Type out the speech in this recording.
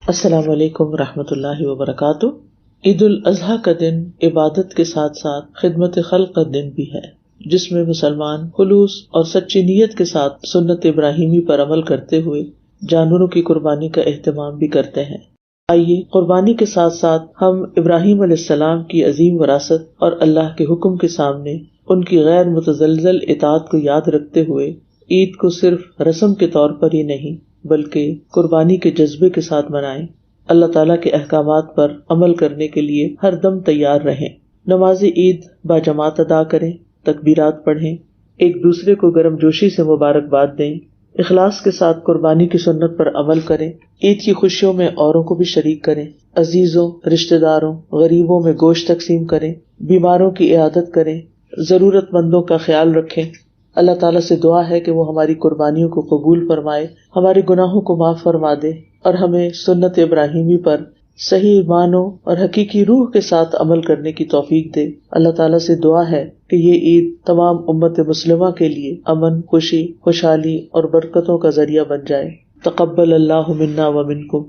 السلام علیکم ورحمۃ اللہ وبرکاتہ۔ عید الاضحیٰ کا دن عبادت کے ساتھ ساتھ خدمت خلق کا دن بھی ہے، جس میں مسلمان خلوص اور سچی نیت کے ساتھ سنت ابراہیمی پر عمل کرتے ہوئے جانوروں کی قربانی کا اہتمام بھی کرتے ہیں۔ آئیے قربانی کے ساتھ ساتھ ہم ابراہیم علیہ السلام کی عظیم وراثت اور اللہ کے حکم کے سامنے ان کی غیر متزلزل اطاعت کو یاد رکھتے ہوئے عید کو صرف رسم کے طور پر ہی نہیں بلکہ قربانی کے جذبے کے ساتھ منائیں۔ اللہ تعالیٰ کے احکامات پر عمل کرنے کے لیے ہر دم تیار رہیں۔ نماز عید باجماعت ادا کریں، تکبیرات پڑھیں، ایک دوسرے کو گرم جوشی سے مبارکباد دیں، اخلاص کے ساتھ قربانی کی سنت پر عمل کریں۔ عید کی خوشیوں میں اوروں کو بھی شریک کریں، عزیزوں، رشتہ داروں، غریبوں میں گوشت تقسیم کریں، بیماروں کی عیادت کریں، ضرورت مندوں کا خیال رکھیں۔ اللہ تعالیٰ سے دعا ہے کہ وہ ہماری قربانیوں کو قبول فرمائے، ہمارے گناہوں کو معاف فرما دے اور ہمیں سنت ابراہیمی پر صحیح معنوں اور حقیقی روح کے ساتھ عمل کرنے کی توفیق دے۔ اللہ تعالیٰ سے دعا ہے کہ یہ عید تمام امت مسلمہ کے لیے امن، خوشی، خوشحالی اور برکتوں کا ذریعہ بن جائے۔ تقبل اللہ منا و منکم۔